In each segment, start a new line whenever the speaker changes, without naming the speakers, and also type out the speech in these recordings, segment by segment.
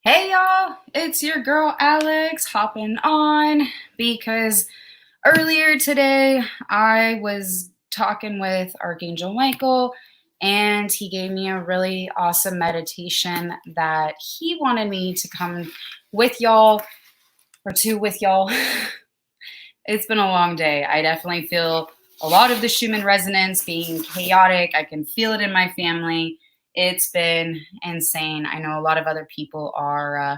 Hey y'all, it's your girl Alex hopping on because earlier today I was talking with Archangel Michael and he gave me a really awesome meditation that he wanted me to come with y'all or to with y'all. It's been a long day. I definitely feel a lot of the Schumann resonance being chaotic. I can feel it in my family. It's been insane. I know a lot of other people are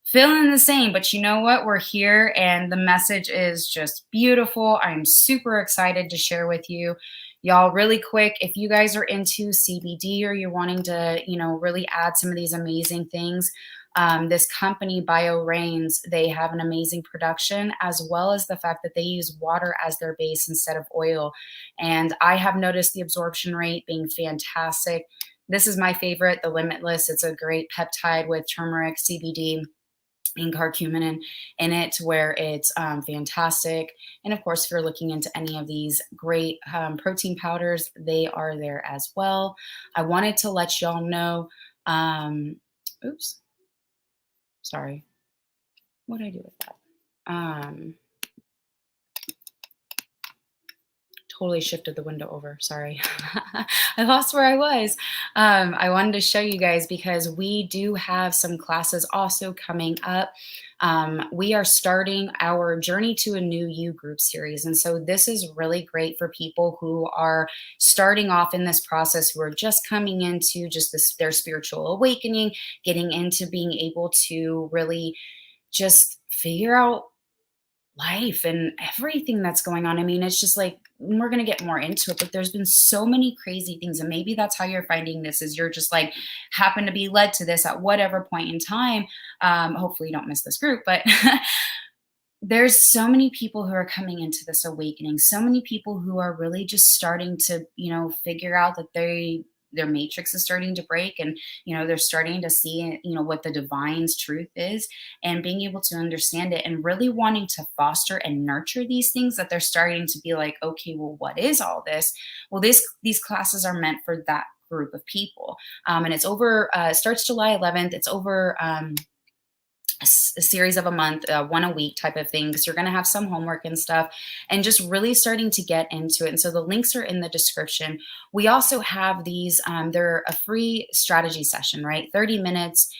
feeling the same, but you know what? We're here and the message is just beautiful. I'm super excited to share with you. Y'all, really quick, if you guys are into CBD or you're wanting to, really add some of these amazing things, this company, Bio Rains, they have an amazing production as well as the fact that they use water as their base instead of oil. And I have noticed the absorption rate being fantastic. This is my favorite, the Limitless. It's a great peptide with turmeric, CBD, and curcumin in it, where it's fantastic. And of course, if you're looking into any of these great protein powders, they are there as well. I wanted to let y'all know. Oops, sorry. What did I do with that? Totally shifted the window over. Sorry. I lost where I was. I wanted to show you guys because we do have some classes also coming up. We are starting our Journey to a New You group series. And so this is really great for people who are starting off in this process, who are just coming into just their spiritual awakening, getting into being able to really just figure out life and everything that's going on. I mean, it's just like we're going to get more into it, but there's been so many crazy things. And maybe that's how you're finding this is you're just like happen to be led to this at whatever point in time. Hopefully you don't miss this group, but there's so many people who are coming into this awakening, so many people who are really just starting to, figure out that their matrix is starting to break, and they're starting to see what the divine's truth is, and being able to understand it and really wanting to foster and nurture these things, that they're starting to be like, okay, well, what is all this? Well, these classes are meant for that group of people. And it's over, starts July 11th. It's over a series of a month, one a week type of thing, because you're going to have some homework and stuff, and just really starting to get into it. And so the links are in the description. We also have these, they're a free strategy session, right? 30 minutes.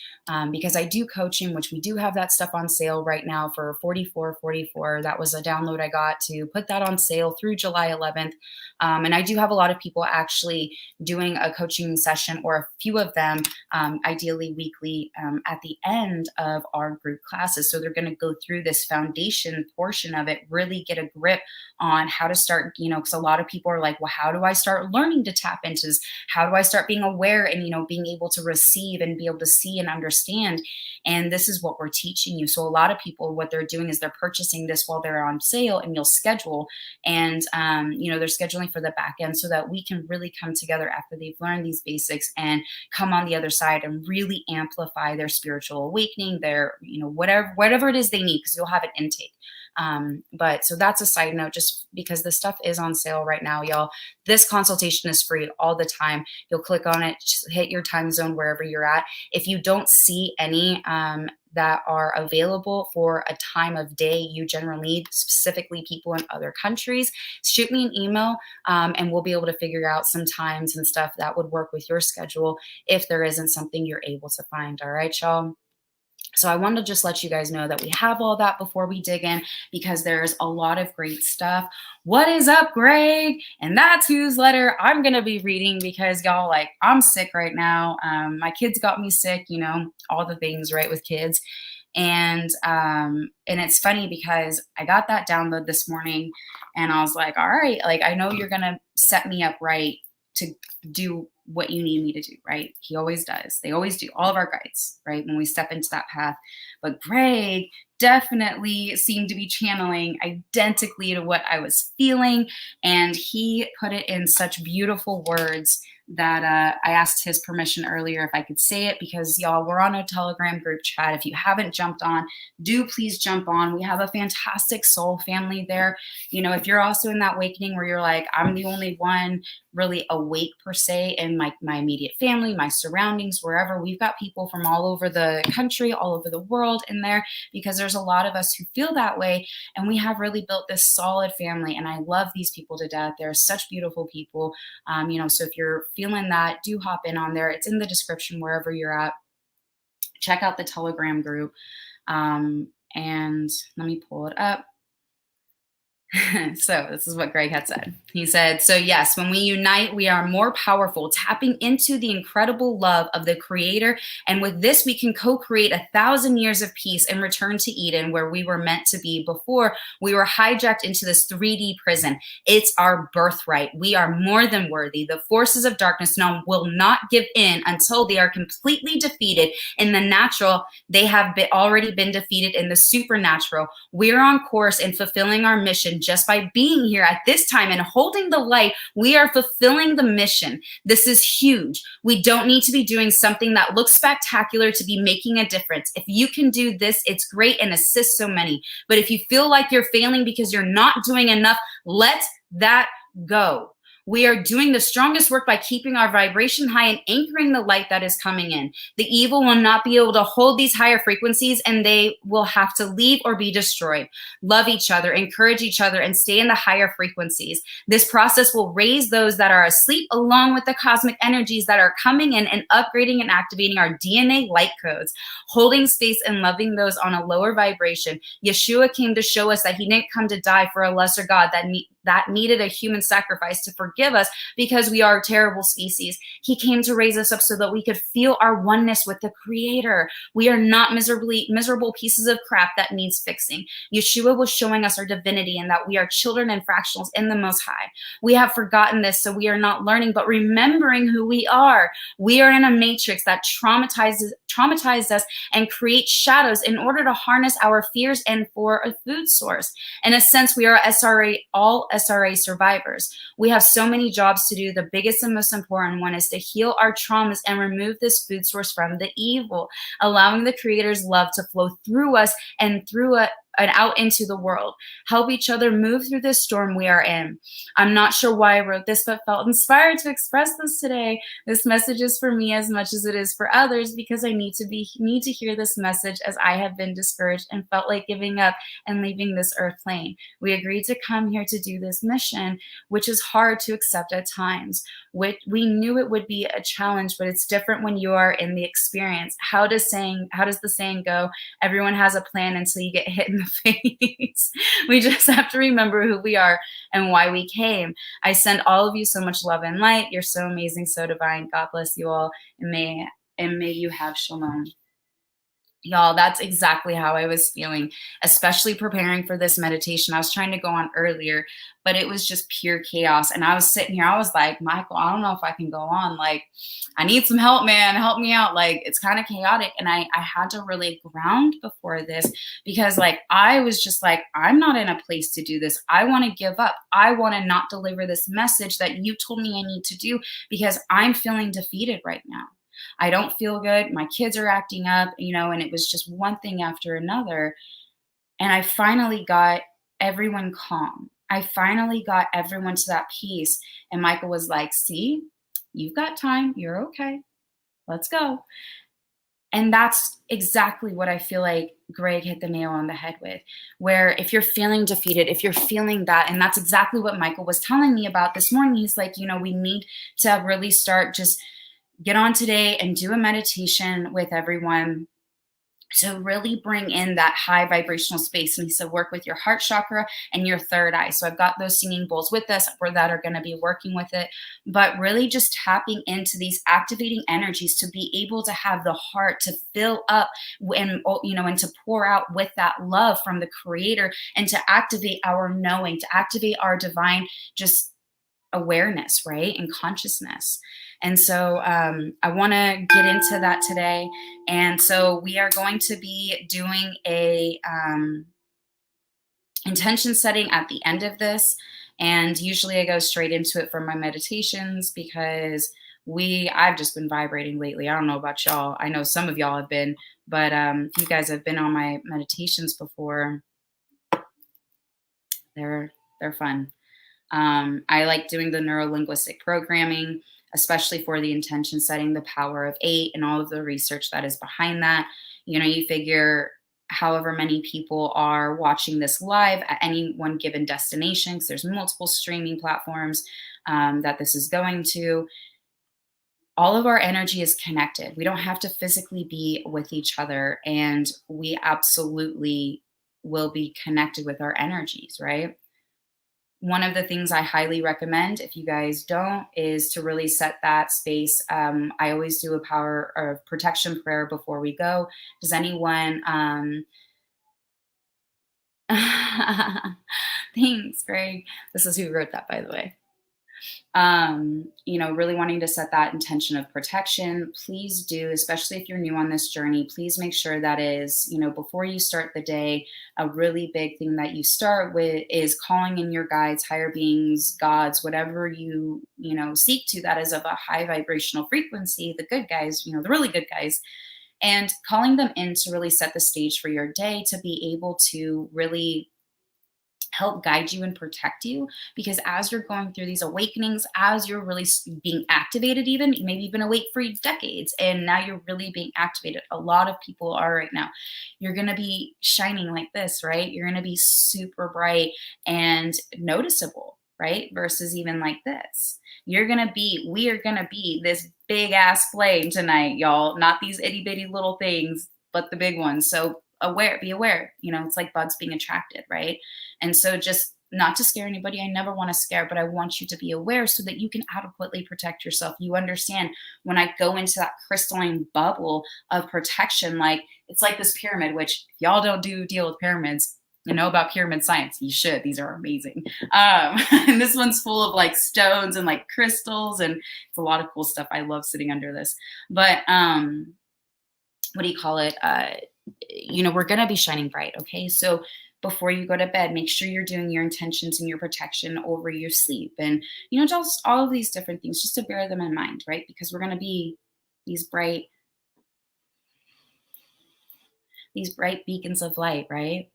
Because I do coaching, which we do have that stuff on sale right now for $44.44. That was a download I got to put that on sale through July 11th. And I do have a lot of people actually doing a coaching session, or a few of them, ideally weekly, at the end of our group classes. So they're going to go through this foundation portion of it, really get a grip on how to start, because a lot of people are like, well, how do I start learning to tap into this? How do I start being aware and, being able to receive and be able to see and understand? And this is what we're teaching you. So a lot of people, what they're doing is they're purchasing this while they're on sale, and you'll schedule, and, they're scheduling for the back end so that we can really come together after they've learned these basics and come on the other side and really amplify their spiritual awakening, their, whatever it is they need, because you'll have an intake. But so that's a side note, just because the stuff is on sale right now, y'all. This consultation is free all the time. You'll click on it, just hit your time zone wherever you're at. If you don't see any that are available for a time of day you generally need, specifically people in other countries, shoot me an email, and we'll be able to figure out some times and stuff that would work with your schedule if there isn't something you're able to find. All right, y'all. So I wanted to just let you guys know that we have all that before we dig in, because there's a lot of great stuff. What is up, Greg? And that's whose letter I'm going to be reading, because y'all, like, I'm sick right now. My kids got me sick, all the things, right, with kids. And it's funny because I got that download this morning and I was like, all right, like, I know you're going to set me up right to do what you need me to do, right? He always does. They always do, all of our guides, right? When we step into that path. But Greg definitely seemed to be channeling identically to what I was feeling. And he put it in such beautiful words that I asked his permission earlier if I could say it, because y'all, we're on a Telegram group chat. If you haven't jumped on, do please jump on. We have a fantastic soul family there. If you're also in that awakening where you're like, I'm the only one, really awake per se in my immediate family, my surroundings, wherever. We've got people from all over the country, all over the world in there, because there's a lot of us who feel that way. And we have really built this solid family. And I love these people to death. They're such beautiful people. So if you're feeling that, do hop in on there. It's in the description wherever you're at. Check out the Telegram group. And let me pull it up. So this is what Greg had said. He said, so yes, when we unite, we are more powerful, tapping into the incredible love of the Creator. And with this, we can co-create 1,000 years of peace and return to Eden, where we were meant to be before we were hijacked into this 3D prison. It's our birthright. We are more than worthy. The forces of darkness now will not give in until they are completely defeated in the natural. They have already been defeated in the supernatural. We're on course in fulfilling our mission. Just by being here at this time and holding the light, we are fulfilling the mission. This is huge. We don't need to be doing something that looks spectacular to be making a difference. If you can do this, it's great and assist so many. But if you feel like you're failing because you're not doing enough, let that go. We are doing the strongest work by keeping our vibration high and anchoring the light that is coming in. The evil will not be able to hold these higher frequencies, and they will have to leave or be destroyed. Love each other, encourage each other, and stay in the higher frequencies. This process will raise those that are asleep, along with the cosmic energies that are coming in and upgrading and activating our DNA light codes, holding space and loving those on a lower vibration. Yeshua came to show us that he didn't come to die for a lesser God that needed a human sacrifice to forgive us because we are a terrible species. He came to raise us up so that we could feel our oneness with the Creator. We are not miserable pieces of crap that needs fixing. Yeshua was showing us our divinity and that we are children and fractionals in the Most High. We have forgotten this, so we are not learning, but remembering who we are. We are in a matrix that traumatized us and creates shadows in order to harness our fears and for a food source. In a sense, we are all SRA survivors. We have so many jobs to do. The biggest and most important one is to heal our traumas and remove this food source from the evil, allowing the Creator's love to flow through us and and out into the world. Help each other move through this storm we are in. I'm not sure why I wrote this, but felt inspired to express this today. This message is for me as much as it is for others, because I need to hear this message, as I have been discouraged and felt like giving up and leaving this earth plane. We agreed to come here to do this mission, which is hard to accept at times. We knew it would be a challenge, but it's different when you are in the experience. How does the saying go? Everyone has a plan until you get hit in the face. We just have to remember who we are and why we came. I send all of you so much love and light. You're so amazing, so divine. God bless you all, and may you have shalom. Y'all, that's exactly how I was feeling, especially preparing for this meditation. I was trying to go on earlier, but it was just pure chaos. And I was sitting here, I was like, Michael, I don't know if I can go on. Like, I need some help, man. Help me out. Like, it's kind of chaotic. And I had to really ground before this, because like, I was just like, I'm not in a place to do this. I want to give up. I want to not deliver this message that you told me I need to do, because I'm feeling defeated right now. I don't feel good. My kids are acting up, and it was just one thing after another. And I finally got everyone calm. I finally got everyone to that peace. And Michael was like, see, you've got time. You're okay. Let's go. And that's exactly what I feel like Greg hit the nail on the head with, where if you're feeling defeated, if you're feeling that, and that's exactly what Michael was telling me about this morning. He's like, we need to really start, just get on today and do a meditation with everyone to really bring in that high vibrational space. And he said, work with your heart chakra and your third eye. So I've got those singing bowls with us that are going to be working with it, but really just tapping into these activating energies to be able to have the heart to fill up and to pour out with that love from the Creator, and to activate our knowing, to activate our divine just awareness, right? And consciousness. And so I want to get into that today. And so we are going to be doing a intention setting at the end of this. And usually I go straight into it for my meditations, because I've just been vibrating lately. I don't know about y'all. I know some of y'all have been, but if you guys have been on my meditations before, they're fun. I like doing the neuro linguistic programming, especially for the intention setting, the power of eight, and all of the research that is behind that. You figure however many people are watching this live at any one given destination, because there's multiple streaming platforms that this is going to. All of our energy is connected. We don't have to physically be with each other, and we absolutely will be connected with our energies, right? One of the things I highly recommend, if you guys don't, is to really set that space. I always do a power or protection prayer before we go. Does anyone? Thanks, Greg. This is who wrote that, by the way. Really wanting to set that intention of protection, please do, especially if you're new on this journey, please make sure that is, before you start the day, a really big thing that you start with is calling in your guides, higher beings, gods, whatever seek to that is of a high vibrational frequency, the good guys, the really good guys, and calling them in to really set the stage for your day to be able to really help guide you and protect you, because as you're going through these awakenings, as you're really being activated, even maybe you've been awake for decades and now you're really being activated, a lot of people are right now, you're going to be shining like this, right? You're going to be super bright and noticeable, right? Versus even like this, we are going to be this big ass flame tonight, y'all, not these itty bitty little things, but the big ones. So be aware, it's like bugs being attracted, right? And so, just not to scare anybody, I never want to scare, but I want you to be aware so that you can adequately protect yourself. You understand, when I go into that crystalline bubble of protection, like it's like this pyramid, which if y'all don't deal with pyramids, you know about pyramid science, you should. These are amazing. And this one's full of like stones and like crystals, and it's a lot of cool stuff. I love sitting under this. But what do you call it? We're going to be shining bright. Okay. So before you go to bed, make sure you're doing your intentions and your protection over your sleep, and, just all of these different things, just to bear them in mind, right? Because we're going to be these bright beacons of light, right?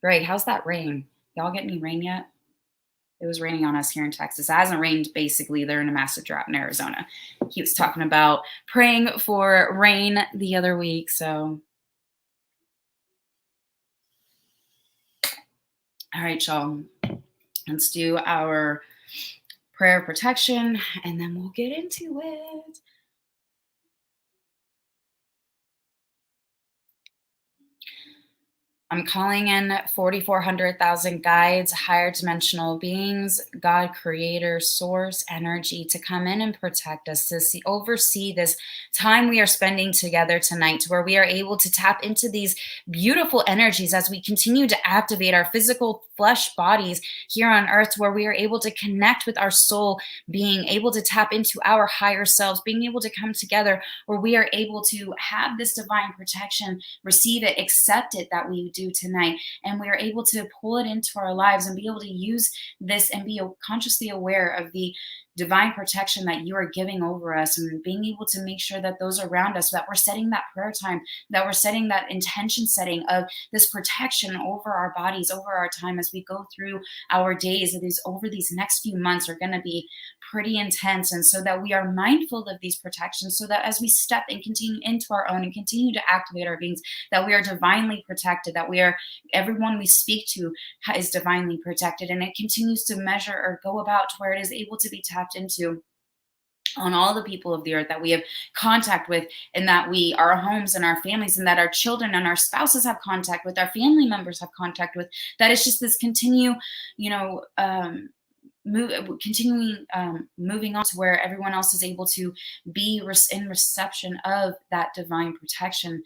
Great. How's that rain? Y'all get any rain yet? It was raining on us here in Texas. It hasn't rained, basically. They're in a massive drought in Arizona. He was talking about praying for rain the other week. So, all right, y'all. Let's do our prayer of protection, and then we'll get into it. I'm calling in 4,400,000 guides, higher dimensional beings, God, creator, source, energy to come in and protect us, to oversee this time we are spending together tonight, to where we are able to tap into these beautiful energies as we continue to activate our physical flesh bodies here on earth, to where we are able to connect with our soul, being able to tap into our higher selves, being able to come together where we are able to have this divine protection, receive it, accept it, that we do tonight, and we are able to pull it into our lives and be able to use this and be consciously aware of the divine protection that you are giving over us, and being able to make sure that those around us, that we're setting that prayer time, that we're setting that intention setting of this protection over our bodies, over our time as we go through our days. Over these next few months are going to be pretty intense, and so that we are mindful of these protections, so that as we step and continue into our own and continue to activate our beings, that we are divinely protected, that everyone we speak to is divinely protected, and it continues to measure or go about to where it is able to be tapped into on all the people of the earth that we have contact with, and that our homes and our families, and that our children and our spouses have contact with, our family members have contact with, that it's just this continuing moving on to where everyone else is able to be in reception of that divine protection,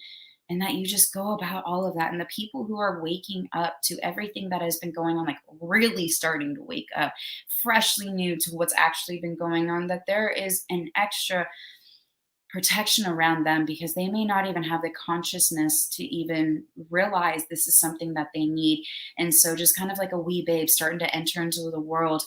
and that you just go about all of that. And the people who are waking up to everything that has been going on, like really starting to wake up, freshly new to what's actually been going on, that there is an extra protection around them, because they may not even have the consciousness to even realize this is something that they need. And so just kind of like a wee babe starting to enter into the world,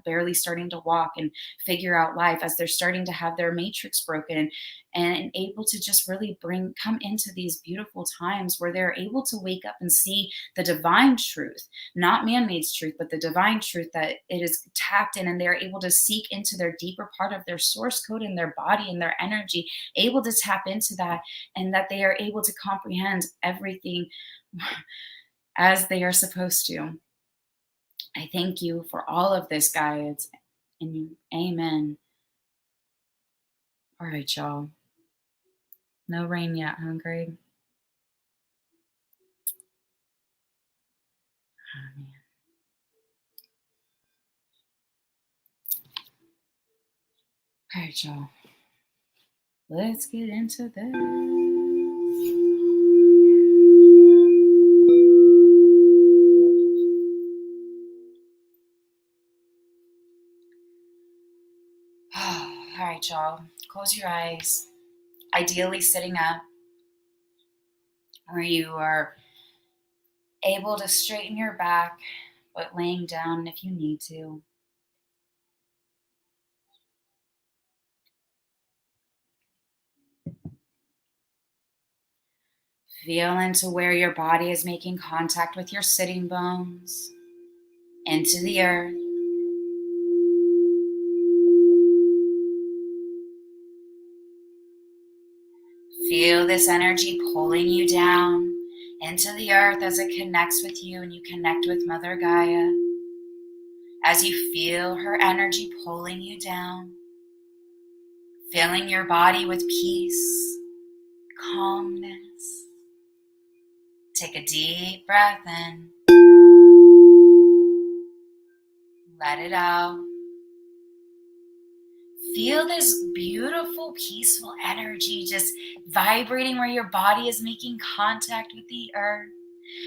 barely starting to walk and figure out life, as they're starting to have their matrix broken, and able to just really come into these beautiful times where they're able to wake up and see the divine truth, not man-made truth, but the divine truth, that it is tapped in, and they're able to seek into their deeper part of their source code in their body and their energy, able to tap into that, and that they are able to comprehend everything as they are supposed to. I thank you for all of this, guides, and amen. All right, y'all. No rain yet, huh, Greg? Oh, man. All right, y'all. Let's get into this. All right, y'all. Close your eyes. Ideally sitting up, where you are able to straighten your back, but laying down if you need to. Feel into where your body is making contact with your sitting bones, into the earth. Feel this energy pulling you down into the earth as it connects with you and you connect with Mother Gaia. As you feel her energy pulling you down, filling your body with peace, calmness. Take a deep breath in. Let it out. Feel this beautiful, peaceful energy just vibrating where your body is making contact with the earth,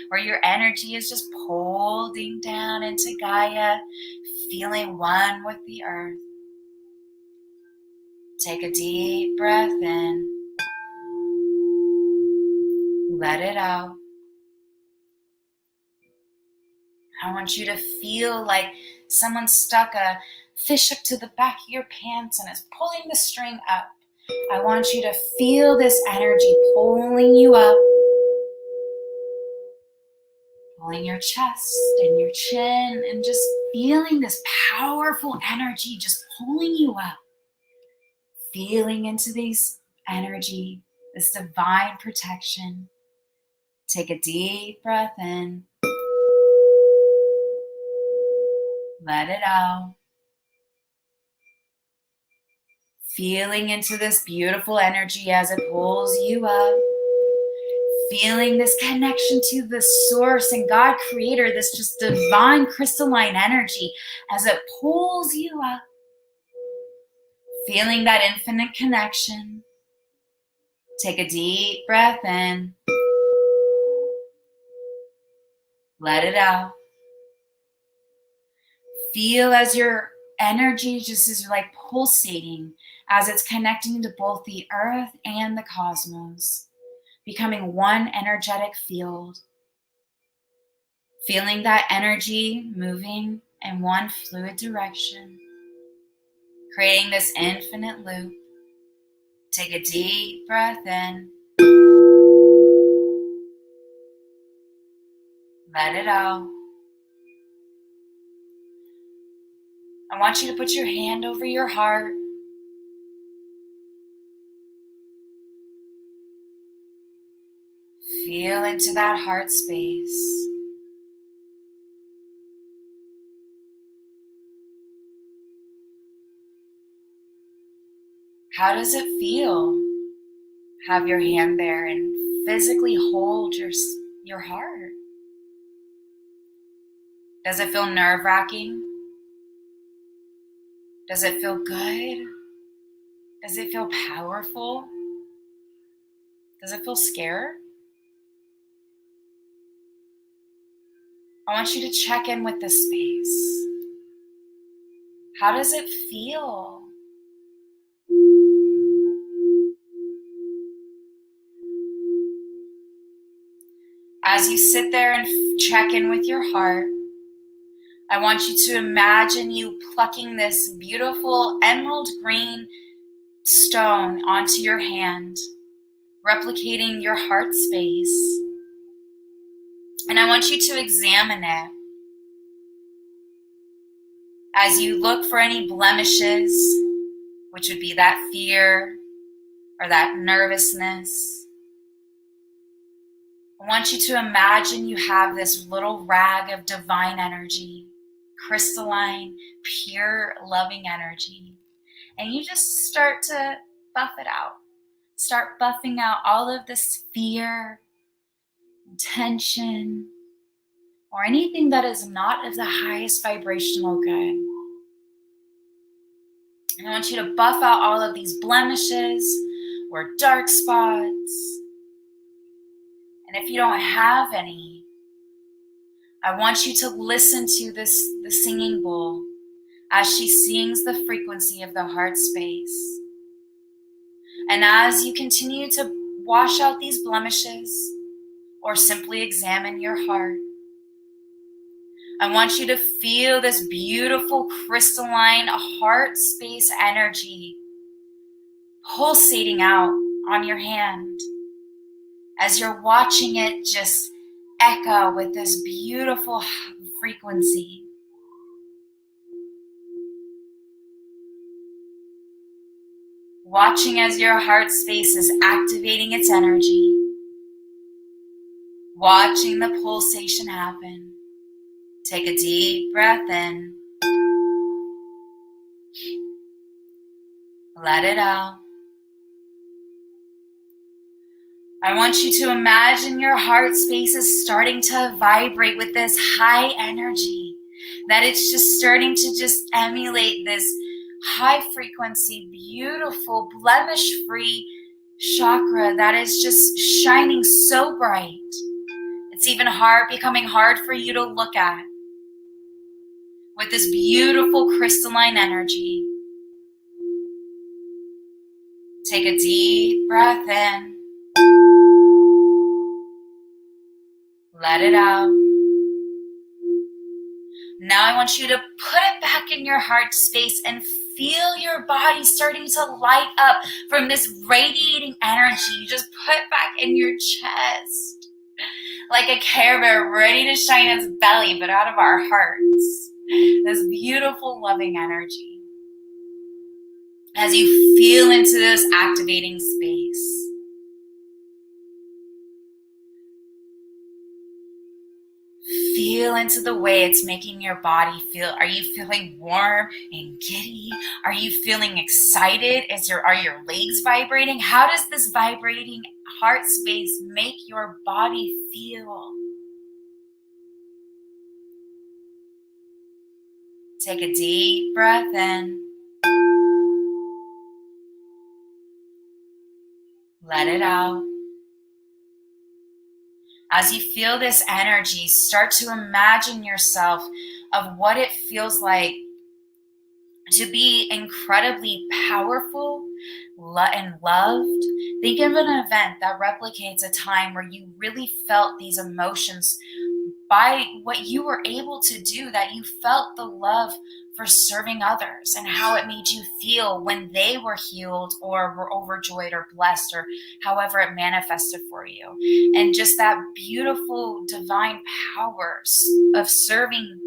where your energy is just holding down into Gaia, feeling one with the earth. Take a deep breath in. Let it out. I want you to feel like someone stuck a fish up to the back of your pants and is pulling the string up. I want you to feel this energy pulling you up, pulling your chest and your chin, and just feeling this powerful energy just pulling you up. Feeling into this energy, this divine protection. Take a deep breath in. Let it out. Feeling into this beautiful energy as it pulls you up. Feeling this connection to the source and God creator, this just divine crystalline energy as it pulls you up. Feeling that infinite connection. Take a deep breath in. Let it out. Feel as your energy just is like pulsating as it's connecting to both the earth and the cosmos, becoming one energetic field. Feeling that energy moving in one fluid direction, creating this infinite loop. Take a deep breath in. Let it out. I want you to put your hand over your heart. Feel into that heart space. How does it feel? Have your hand there and physically hold your heart. Does it feel nerve-wracking? Does it feel good? Does it feel powerful? Does it feel scared? I want you to check in with this space. How does it feel? As you sit there and check in with your heart, I want you to imagine you plucking this beautiful emerald green stone onto your hand, replicating your heart space. And I want you to examine it. As you look for any blemishes, which would be that fear or that nervousness, I want you to imagine you have this little rag of divine energy, crystalline, pure, loving energy. And you just start to buff it out. Start buffing out all of this fear, tension, or anything that is not of the highest vibrational good. And I want you to buff out all of these blemishes or dark spots. And if you don't have any, I want you to listen to the singing bowl as she sings the frequency of the heart space. And as you continue to wash out these blemishes or simply examine your heart, I want you to feel this beautiful crystalline heart space energy pulsating out on your hand as you're watching it just echo with this beautiful frequency. Watching as your heart space is activating its energy. Watching the pulsation happen. Take a deep breath in. Let it out. I want you to imagine your heart space is starting to vibrate with this high energy, that it's just starting to just emulate this high frequency, beautiful, blemish-free chakra that is just shining so bright. It's even becoming hard for you to look at, with this beautiful crystalline energy. Take a deep breath in. Let it out. Now I want you to put it back in your heart space and feel your body starting to light up from this radiating energy. You just put back in your chest like a Care Bear ready to shine its belly, but out of our hearts. This beautiful, loving energy. As you feel into this activating space, feel into the way it's making your body feel. Are you feeling warm and giddy? Are you feeling excited? Are your legs vibrating? How does this vibrating heart space make your body feel? Take a deep breath in. Let it out. As you feel this energy, start to imagine yourself of what it feels like to be incredibly powerful and loved. Think of an event that replicates a time where you really felt these emotions by what you were able to do, that you felt the love for serving others and how it made you feel when they were healed or were overjoyed or blessed, or however it manifested for you. And just that beautiful divine power of serving.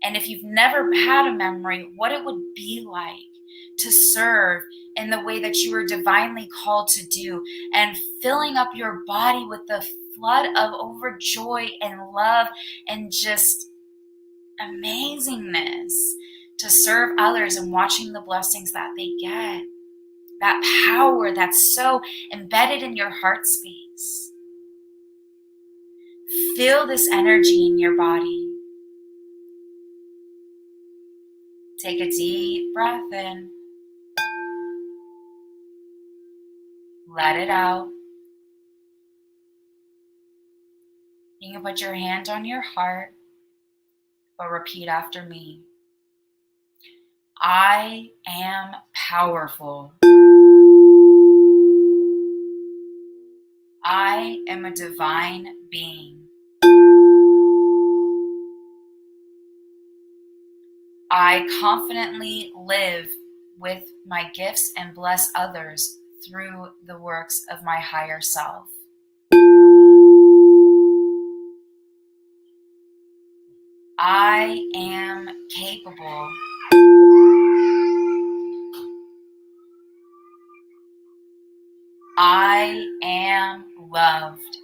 And if you've never had a memory, what it would be like to serve in the way that you were divinely called to do, and filling up your body with the flood of overjoy and love and just amazingness to serve others and watching the blessings that they get. That power that's so embedded in your heart space. Feel this energy in your body. Take a deep breath in. Let it out. You can put your hand on your heart, but repeat after me. I am powerful. I am a divine being. I confidently live with my gifts and bless others through the works of my higher self. I am capable. I am loved.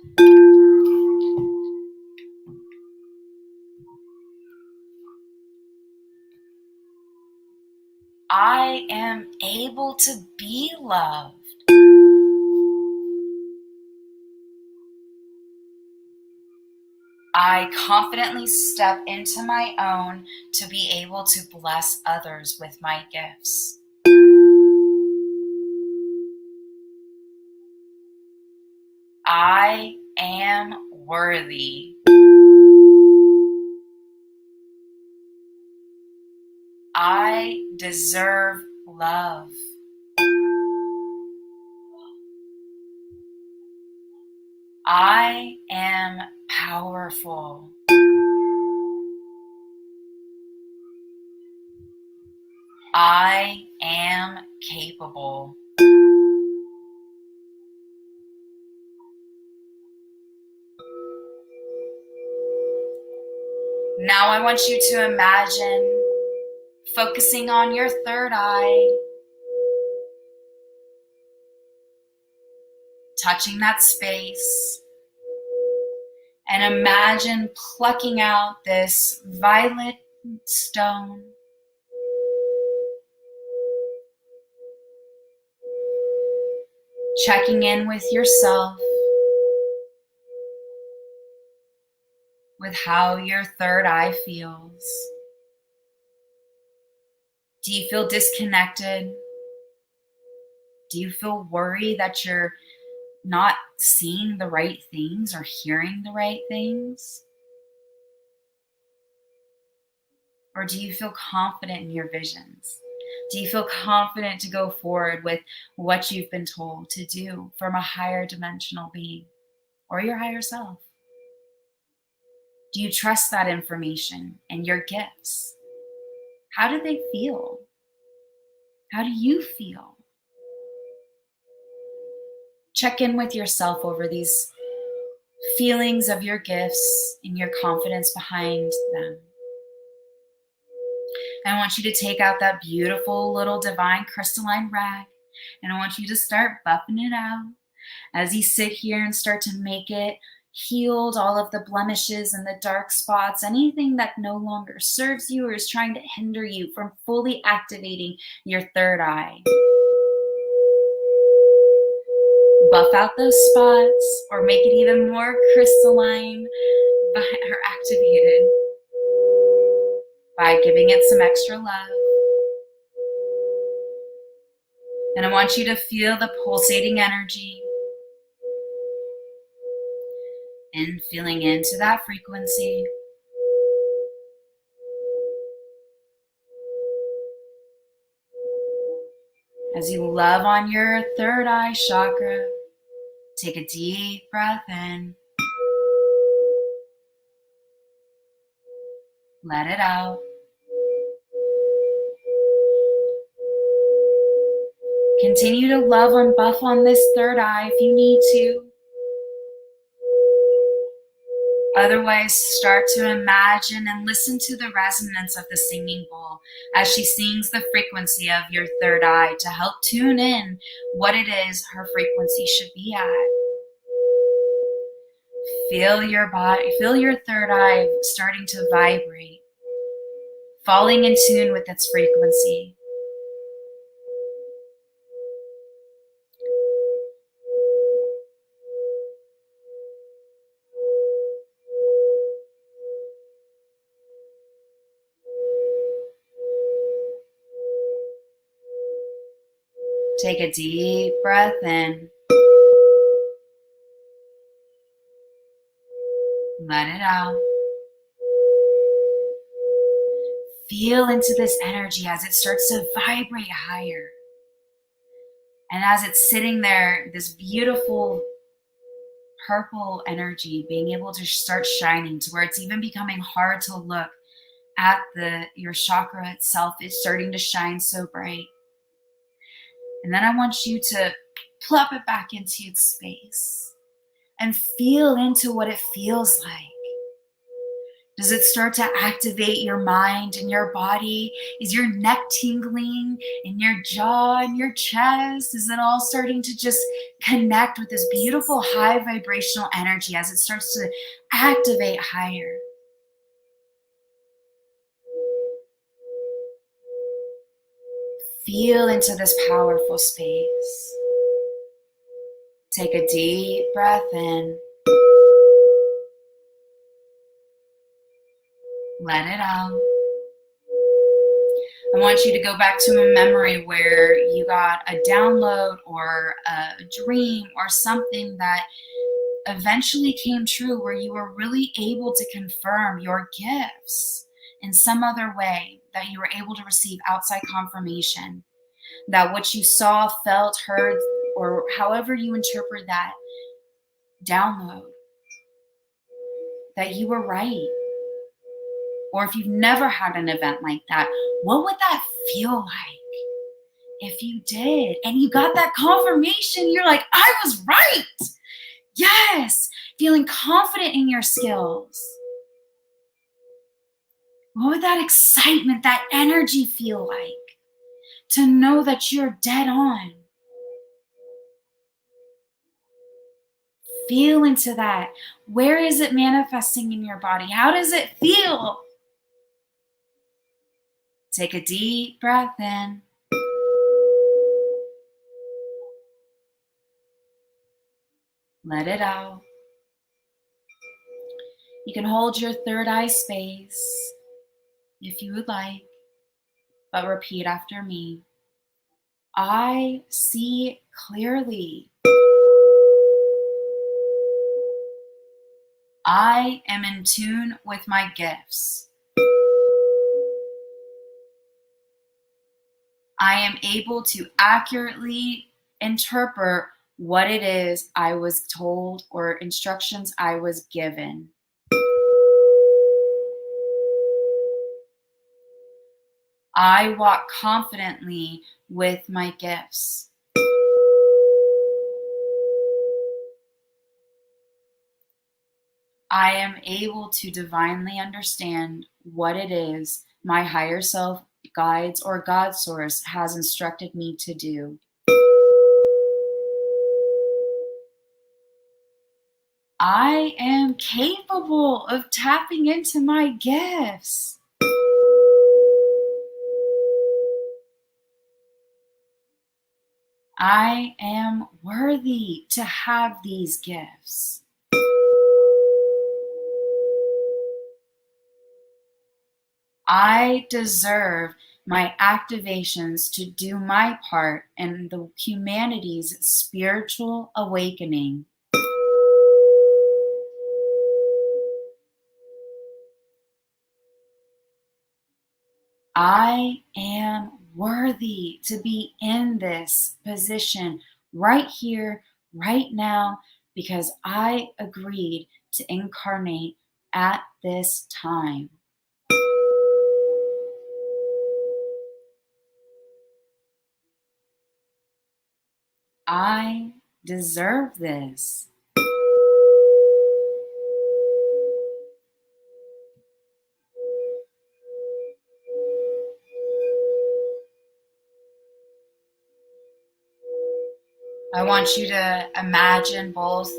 I am able to be loved. I confidently step into my own to be able to bless others with my gifts. I am worthy. I deserve love. I am powerful. I am capable. Now I want you to imagine focusing on your third eye, touching that space, and imagine plucking out this violet stone. Checking in with yourself, with how your third eye feels. Do you feel disconnected? Do you feel worried that you're not seeing the right things or hearing the right things? Or do you feel confident in your visions? Do you feel confident to go forward with what you've been told to do from a higher dimensional being or your higher self? Do you trust that information and your gifts? How do they feel? How do you feel? Check in with yourself over these feelings of your gifts and your confidence behind them. And I want you to take out that beautiful little divine crystalline rag, and I want you to start buffing it out as you sit here and start to make it healed, all of the blemishes and the dark spots, anything that no longer serves you or is trying to hinder you from fully activating your third eye. Buff out those spots or make it even more crystalline or activated by giving it some extra love. And I want you to feel the pulsating energy and feeling into that frequency. As you love on your third eye chakra, take a deep breath in. Let it out. Continue to love and buff on this third eye if you need to. Otherwise, start to imagine and listen to the resonance of the singing bowl as she sings the frequency of your third eye to help tune in what it is her frequency should be at. Feel your body, feel your third eye starting to vibrate, falling in tune with its frequency. Take a deep breath in. Let it out. Feel into this energy as it starts to vibrate higher. And as it's sitting there, this beautiful purple energy being able to start shining to where it's even becoming hard to look at your chakra itself is starting to shine so bright. And then I want you to plop it back into its space and feel into what it feels like. Does it start to activate your mind and your body? Is your neck tingling in your jaw and your chest? Is it all starting to just connect with this beautiful high vibrational energy as it starts to activate higher? Feel into this powerful space. Take a deep breath in. Let it out. I want you to go back to a memory where you got a download or a dream or something that eventually came true, where you were really able to confirm your gifts in some other way, that you were able to receive outside confirmation, that what you saw, felt, heard, or however you interpret that download, that you were right. Or if you've never had an event like that, what would that feel like if you did? And you got that confirmation, you're like, I was right. Yes, feeling confident in your skills. What would that excitement, that energy feel like? To know that you're dead on. Feel into that. Where is it manifesting in your body? How does it feel? Take a deep breath in. Let it out. You can hold your third eye space if you would like, but repeat after me. I see clearly. I am in tune with my gifts. I am able to accurately interpret what it is I was told or instructions I was given. I walk confidently with my gifts. I am able to divinely understand what it is my higher self, guides, or God source has instructed me to do. I am capable of tapping into my gifts. I am worthy to have these gifts. I deserve my activations to do my part in the humanity's spiritual awakening. I am worthy to be in this position right here, right now, because I agreed to incarnate at this time. I deserve this. I want you to imagine both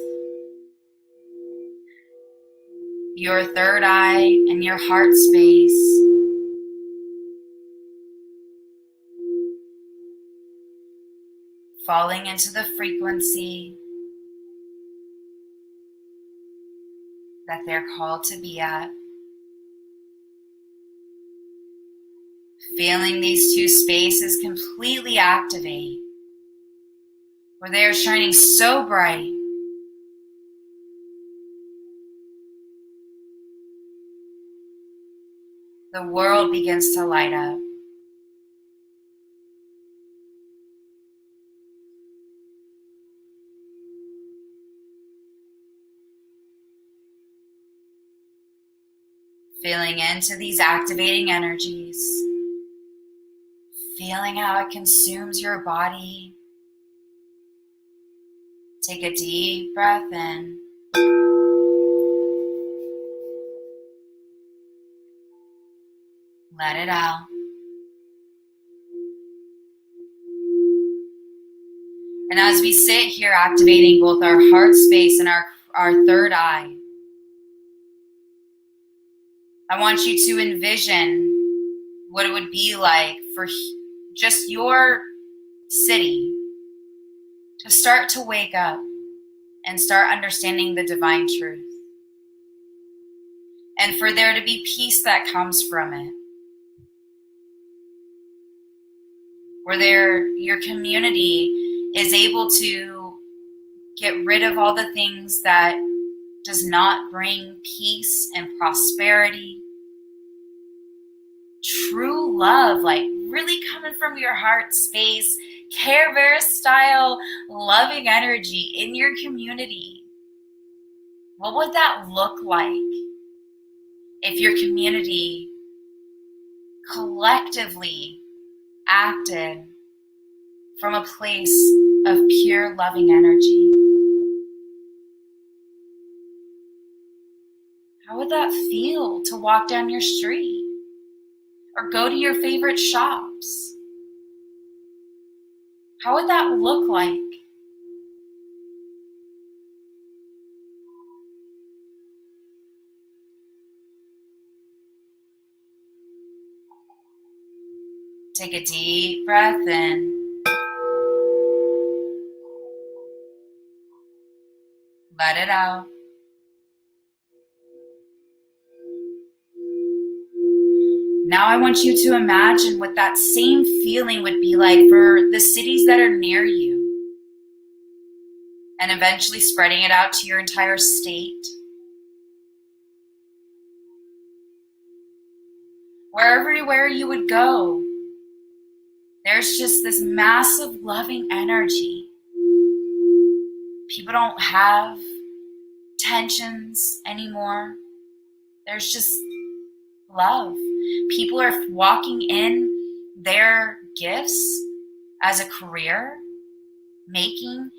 your third eye and your heart space falling into the frequency that they're called to be at. Feeling these two spaces completely activate, where they are shining so bright. The world begins to light up. Feeling into these activating energies. Feeling how it consumes your body. Take a deep breath in. Let it out. And as we sit here activating both our heart space and our third eye, I want you to envision what it would be like for just your city to start to wake up and start understanding the divine truth. And for there to be peace that comes from it. Where your community is able to get rid of all the things that does not bring peace and prosperity. True love, like really coming from your heart space, Care Bear style, loving energy in your community. What would that look like if your community collectively acted from a place of pure loving energy? How would that feel to walk down your street or go to your favorite shops? How would that look like? Take a deep breath in. Let it out. Now I want you to imagine what that same feeling would be like for the cities that are near you, and eventually spreading it out to your entire state. Wherever you would go, there's just this massive loving energy. People don't have tensions anymore. There's just love. People are walking in their gifts as a career, making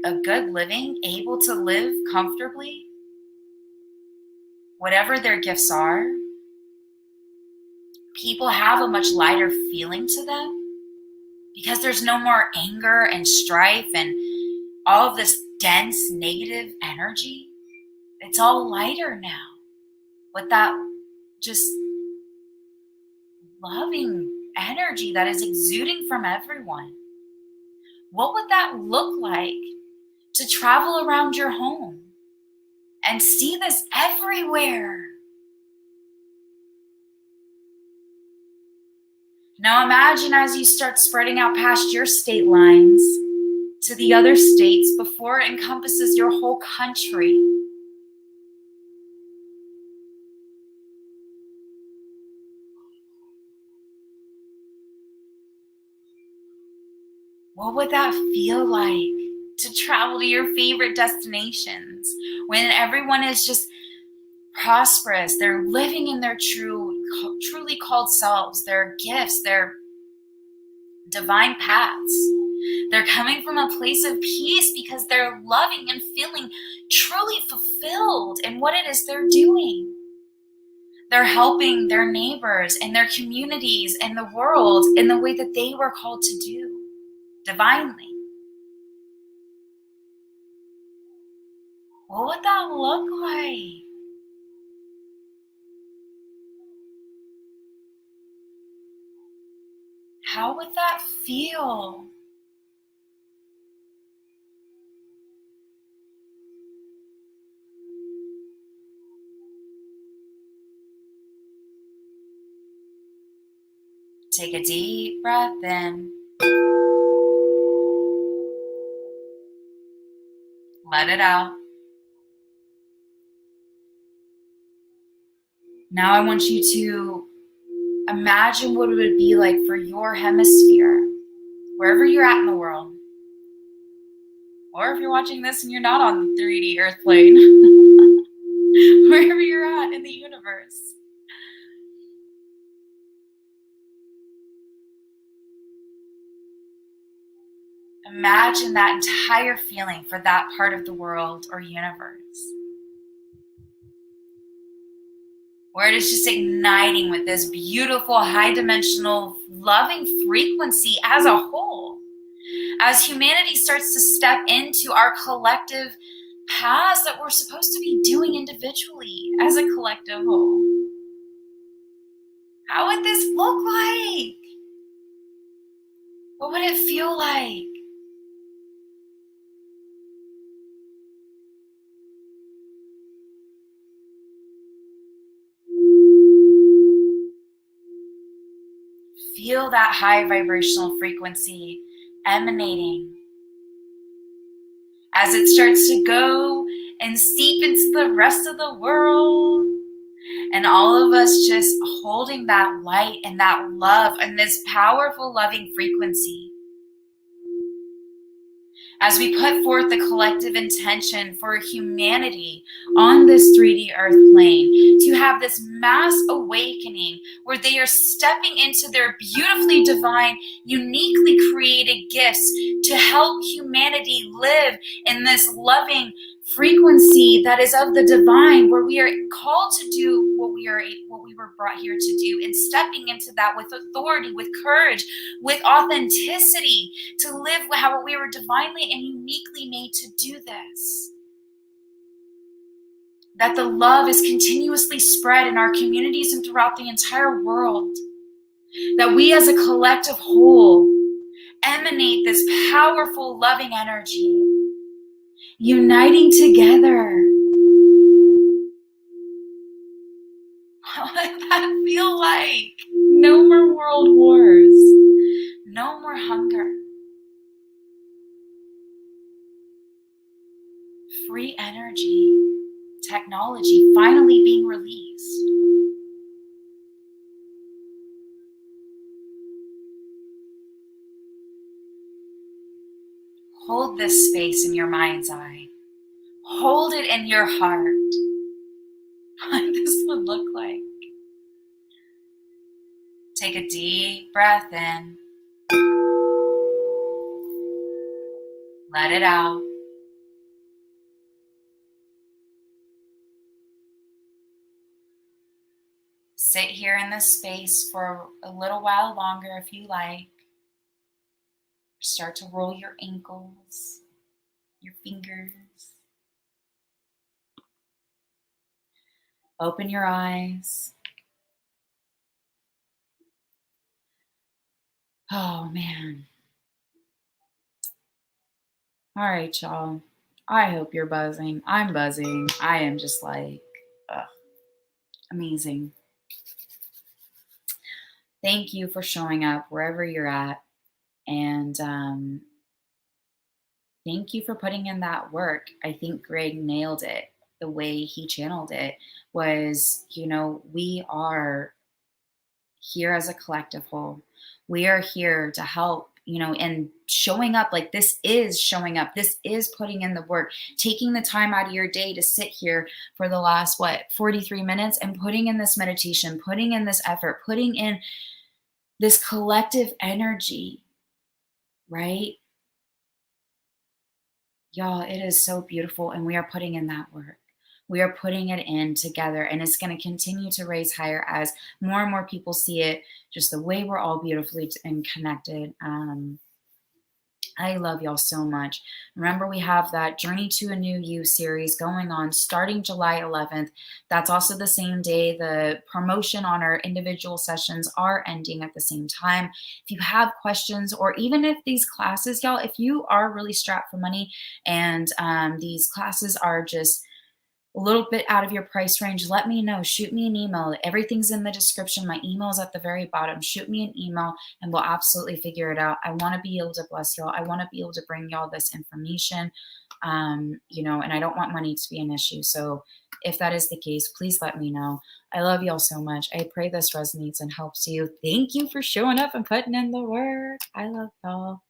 a good living, able to live comfortably, whatever their gifts are. People have a much lighter feeling to them because there's no more anger and strife and all of this dense negative energy. It's all lighter now with that just loving energy that is exuding from everyone. What would that look like to travel around your home and see this everywhere? Now imagine as you start spreading out past your state lines to the other states before it encompasses your whole country. What would that feel like to travel to your favorite destinations when everyone is just prosperous? They're living in their truly called selves, their gifts, their divine paths. They're coming from a place of peace because they're loving and feeling truly fulfilled in what it is they're doing. They're helping their neighbors and their communities and the world in the way that they were called to do. Divinely. What would that look like? How would that feel? Take a deep breath in. Let it out. Now I want you to imagine what it would be like for your hemisphere, wherever you're at in the world. Or if you're watching this and you're not on the 3D earth plane, wherever you're at in the universe. Imagine that entire feeling for that part of the world or universe, where it is just igniting with this beautiful, high dimensional, loving frequency as a whole. As humanity starts to step into our collective paths that we're supposed to be doing individually as a collective whole. How would this look like? What would it feel like? Feel that high vibrational frequency emanating as it starts to go and seep into the rest of the world. And all of us just holding that light and that love and this powerful loving frequency. As we put forth the collective intention for humanity on this 3D earth plane to have this mass awakening where they are stepping into their beautifully divine, uniquely created gifts to help humanity live in this loving frequency that is of the divine, where we are called to do what we were brought here to do, and stepping into that with authority, with courage, with authenticity, to live how we were divinely and uniquely made to do this. That the love is continuously spread in our communities and throughout the entire world. That we as a collective whole emanate this powerful loving energy, uniting together. What would that feel like? No more world wars. No more hunger. Free energy, technology finally being released. Hold this space in your mind's eye. Hold it in your heart. What this would look like. Take a deep breath in. Let it out. Sit here in this space for a little while longer if you like. Start to roll your ankles, your fingers. Open your eyes. Oh, man. All right, y'all. I hope you're buzzing. I'm buzzing. I am just like, amazing. Thank you for showing up wherever you're at. And thank you for putting in that work. I think Greg nailed it. The way he channeled it was, we are here as a collective whole. We are here to help, and showing up, like this is showing up. This is putting in the work, taking the time out of your day to sit here for the last, 43 minutes and putting in this meditation, putting in this effort, putting in this collective energy, right? Y'all, it is so beautiful, and we are putting in that work. We are putting it in together, and it's going to continue to raise higher as more and more people see it, just the way we're all beautifully and connected. I love y'all so much. Remember, we have that Journey to a New You series going on starting July 11th. That's also the same day the promotion on our individual sessions are ending at the same time. If you have questions, or even if these classes, y'all, if you are really strapped for money and these classes are just a little bit out of your price range, let me know. Shoot me an email. Everything's in the description. My email is at the very bottom. Shoot me an email and we'll absolutely figure it out. I want to be able to bless y'all. I want to be able to bring y'all this information, and I don't want money to be an issue. So if that is the case, please let me know. I love y'all so much. I pray this resonates and helps you. Thank you for showing up and putting in the work. I love y'all.